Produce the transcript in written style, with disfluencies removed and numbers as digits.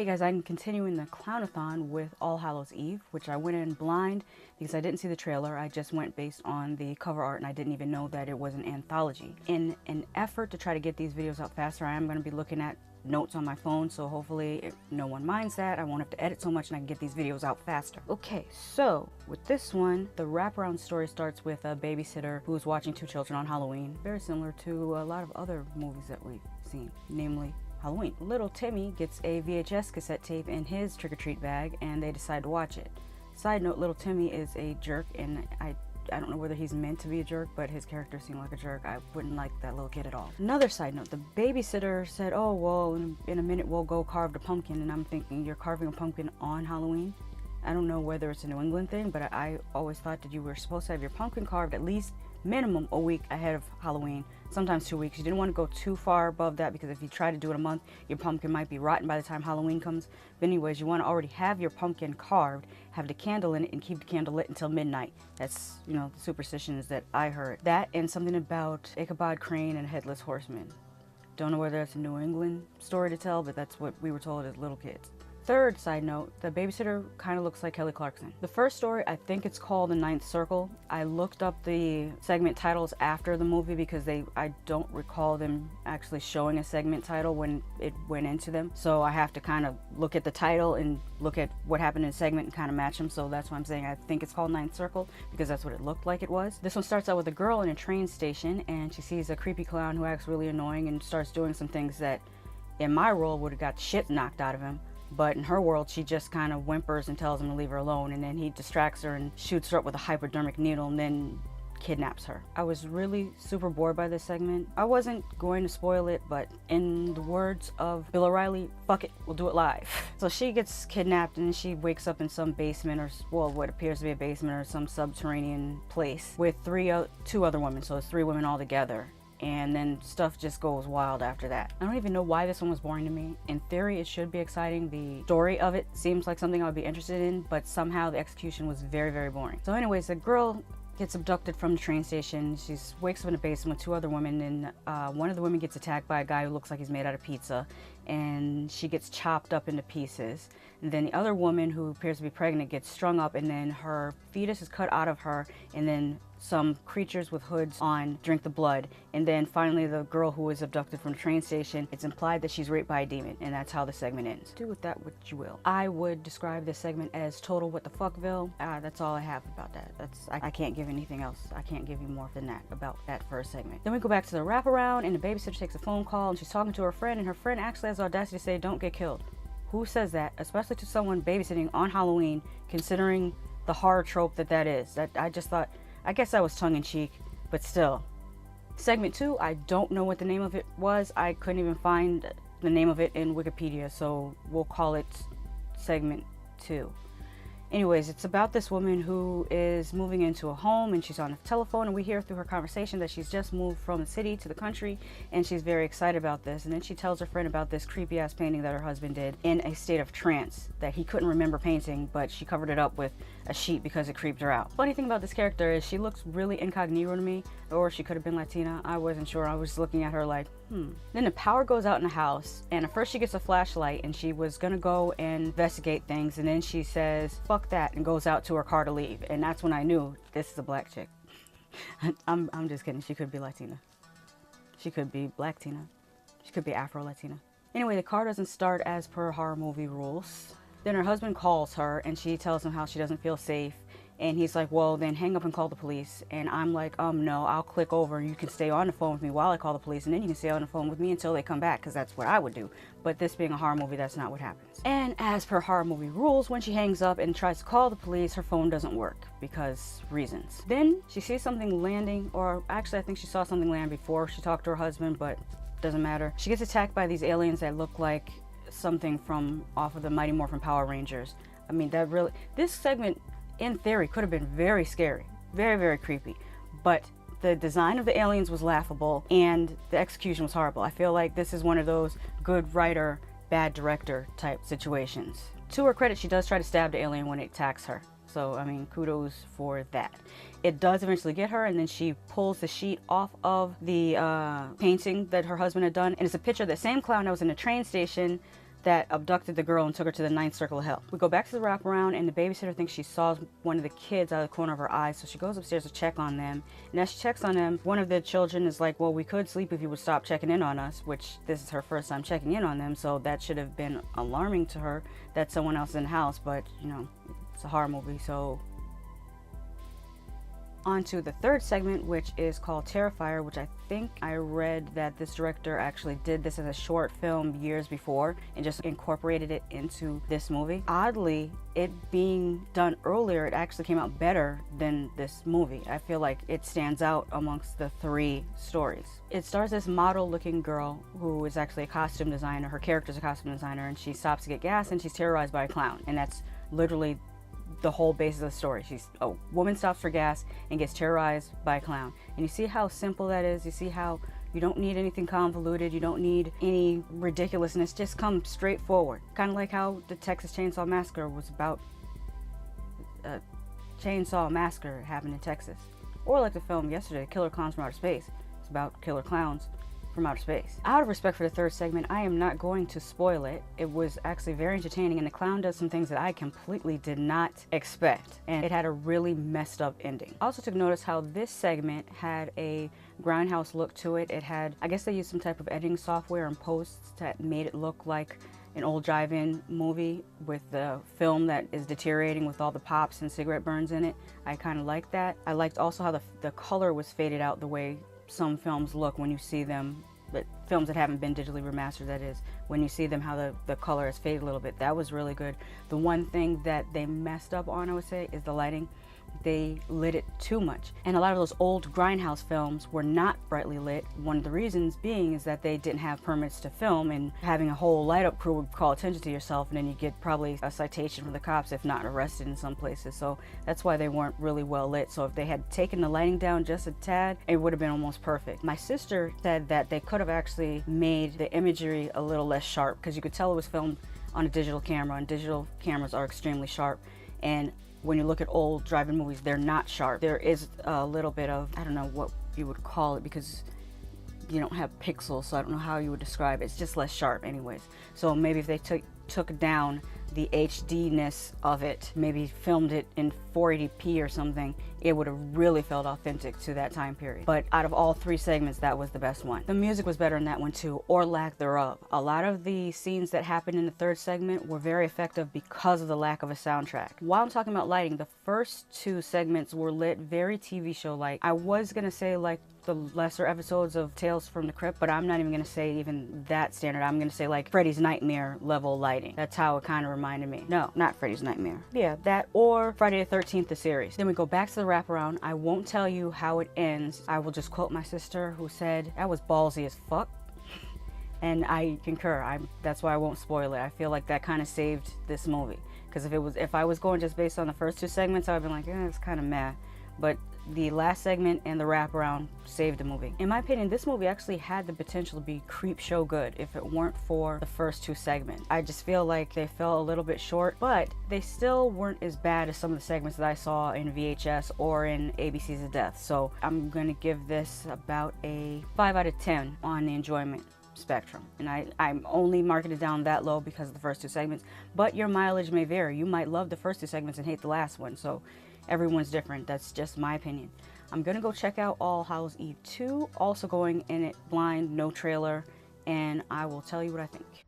Okay guys, I'm continuing the Clown-a-thon with All Hallows Eve, which I went in blind because I didn't see the trailer. I just went based on the cover art and I didn't even know that it was an anthology. In an effort to try to get these videos out faster, I am going to be looking at notes on my phone, so hopefully no one minds that. I won't have to edit so much and I can get these videos out faster. Okay, so with this one, the wraparound story starts with a babysitter who's watching two children on Halloween, very similar to a lot of other movies that we've seen, namely Halloween. Little Timmy gets a VHS cassette tape in his trick-or-treat bag and they decide to watch it. Side note, little Timmy is a jerk and I don't know whether he's meant to be a jerk, but his character seemed like a jerk. I wouldn't like that little kid at all. Another side note, the babysitter said, oh, well, in a minute we'll go carve the pumpkin, and I'm thinking, you're carving a pumpkin on Halloween? I don't know whether it's a New England thing, but I always thought that you were supposed to have your pumpkin carved at least minimum a week ahead of Halloween, sometimes 2 weeks. You didn't want to go too far above that because if you try to do it a month, your pumpkin might be rotten by the time Halloween comes. But anyways, you want to already have your pumpkin carved, have the candle in it, and keep the candle lit until midnight. That's, you know, the superstitions that I heard. That and something about Ichabod Crane and Headless Horseman. Don't know whether that's a New England story to tell, but that's what we were told as little kids. Third side note, the babysitter kind of looks like Kelly Clarkson. The first story, I think it's called The Ninth Circle. I looked up the segment titles after the movie because I don't recall them actually showing a segment title when it went into them. So I have to kind of look at the title and look at what happened in the segment and kind of match them. So that's why I'm saying I think it's called Ninth Circle because that's what it looked like it was. This one starts out with a girl in a train station and she sees a creepy clown who acts really annoying and starts doing some things that in my world would have got shit knocked out of him. But in her world, she just kind of whimpers and tells him to leave her alone, and then he distracts her and shoots her up with a hypodermic needle and then kidnaps her. I was really super bored by this segment. I wasn't going to spoil it, but in the words of Bill O'Reilly, fuck it, we'll do it live. So she gets kidnapped and she wakes up in some basement or, well, what appears to be a basement or some subterranean place with two other women, so it's 3 women all together. And then stuff just goes wild after that. I don't even know why this one was boring to me. In theory, it should be exciting. The story of it seems like something I would be interested in, but somehow the execution was very, very boring. So anyways, the girl gets abducted from the train station. She wakes up in a basement with 2 other women, and one of the women gets attacked by a guy who looks like he's made out of pizza, and she gets chopped up into pieces. And then the other woman, who appears to be pregnant, gets strung up, and then her fetus is cut out of her, and then some creatures with hoods on drink the blood. And then finally the girl who was abducted from the train station, it's implied that she's raped by a demon, and that's how the segment ends. Do with that what you will. I would describe this segment as total what the fuckville. That's all I have about that. I can't give anything else. I can't give you more than that about that first segment. Then we go back to the wraparound and the babysitter takes a phone call and she's talking to her friend, and her friend actually has the audacity to say, don't get killed. Who says that? Especially to someone babysitting on Halloween, considering the horror trope that is. I just thought, I guess that was tongue-in-cheek, but still. Segment 2, I don't know what the name of it was. I couldn't even find the name of it in Wikipedia, so we'll call it segment 2. Anyways, it's about this woman who is moving into a home and she's on the telephone, and we hear through her conversation that she's just moved from the city to the country and she's very excited about this. And then she tells her friend about this creepy ass painting that her husband did in a state of trance that he couldn't remember painting, but she covered it up with a sheet because it creeped her out. Funny thing about this character is she looks really incognito to me, or she could have been Latina. I wasn't sure. I was looking at her like, Then the power goes out in the house, and at first she gets a flashlight and she was gonna go and investigate things, and then she says, fuck that, and goes out to her car to leave. And that's when I knew this is a black chick. I'm just kidding. She could be Latina. She could be Black Tina. She could be Afro-Latina. Anyway, the car doesn't start as per horror movie rules. Then her husband calls her and she tells him how she doesn't feel safe. And he's like, well, then hang up and call the police. And I'm like, no, I'll click over. You can stay on the phone with me while I call the police, and then you can stay on the phone with me until they come back, because that's what I would do. But this being a horror movie, that's not what happens. And as per horror movie rules, when she hangs up and tries to call the police, her phone doesn't work because reasons. Then she sees something landing, or actually I think she saw something land before she talked to her husband, but doesn't matter. She gets attacked by these aliens that look like something from off of the Mighty Morphin Power Rangers. I mean, this segment in theory could have been very scary, very, very creepy, but the design of the aliens was laughable and the execution was horrible. I feel like this is one of those good writer, bad director type situations. To her credit, she does try to stab the alien when it attacks her. So, I mean, kudos for that. It does eventually get her, and then she pulls the sheet off of the painting that her husband had done, and it's a picture of the same clown that was in the train station that abducted the girl and took her to the ninth circle of hell. We go back to the wraparound, and the babysitter thinks she saw one of the kids out of the corner of her eye, so she goes upstairs to check on them. And as she checks on them, one of the children is like, well, we could sleep if you would stop checking in on us, which this is her first time checking in on them, so that should have been alarming to her that someone else is in the house, but, you know, it's a horror movie, so... On to the third segment, which is called Terrifier, which I think I read that this director actually did this as a short film years before and just incorporated it into this movie. Oddly, it being done earlier, it actually came out better than this movie. I feel like it stands out amongst the three stories. It stars this model-looking girl who is actually a costume designer. Her character's a costume designer, and she stops to get gas, and she's terrorized by a clown, and that's literally the whole basis of the story. A woman stops for gas and gets terrorized by a clown. And you see how simple that is. You see how you don't need anything convoluted. You don't need any ridiculousness. Just come straight forward. Kind of like how the Texas Chainsaw Massacre was about a chainsaw massacre happened in Texas. Or like the film yesterday, Killer Clowns from Outer Space. It's about killer clowns from outer space. Out of respect for the third segment, I am not going to spoil it. It was actually very entertaining, and the clown does some things that I completely did not expect, and it had a really messed up ending. I also took notice how this segment had a grindhouse look to it. It had, I guess they used some type of editing software and posts that made it look like an old drive-in movie with the film that is deteriorating with all the pops and cigarette burns in it. I kind of liked that. I liked also how the color was faded out the way some films look when you see them, but films that haven't been digitally remastered, that is, when you see them, how the color has faded a little bit. That was really good. The one thing that they messed up on, I would say, is the lighting. They lit it too much, and a lot of those old grindhouse films were not brightly lit. One of the reasons being is that they didn't have permits to film, and having a whole light up crew would call attention to yourself, and then you get probably a citation from the cops, if not arrested in some places. So that's why they weren't really well lit. So if they had taken the lighting down just a tad, it would have been almost perfect. My sister said that they could have actually made the imagery a little less sharp, because you could tell it was filmed on a digital camera, and digital cameras are extremely sharp. And when you look at old drive-in movies, they're not sharp. There is a little bit of, I don't know what you would call it, because you don't have pixels, so I don't know how you would describe it. It's just less sharp anyways. So maybe if they took down the HD-ness of it, maybe filmed it in 480p or something, it would have really felt authentic to that time period. But out of all three segments, that was the best one. The music was better in that one too, or lack thereof. A lot of the scenes that happened in the third segment were very effective because of the lack of a soundtrack. While I'm talking about lighting, the first two segments were lit very TV show-like. I was gonna say like the lesser episodes of Tales from the Crypt, but I'm not even gonna say even that standard. I'm gonna say like Freddy's Nightmare level lighting. That's how it kind of reminded me. No, not Freddy's Nightmare. Yeah, that or Friday the 13th, the series. Then we go back to the wraparound. I won't tell you how it ends. I will just quote my sister, who said, that was ballsy as fuck. And I concur. That's why I won't spoil it. I feel like that kind of saved this movie. Because if I was going just based on the first two segments, I would have been like, it's kind of meh. But the last segment and the wraparound saved the movie. In my opinion, this movie actually had the potential to be creep show good if it weren't for the first two segments. I just feel like they fell a little bit short, but they still weren't as bad as some of the segments that I saw in VHS or in ABC's of Death. So I'm gonna give this about a 5 out of 10 on the enjoyment spectrum, and I'm only marking it down that low because of the first two segments, but your mileage may vary. You might love the first two segments and hate the last one, so everyone's different. That's just my opinion. I'm gonna go check out All Hallows Eve 2, also going in it blind, no trailer, and I will tell you what I think.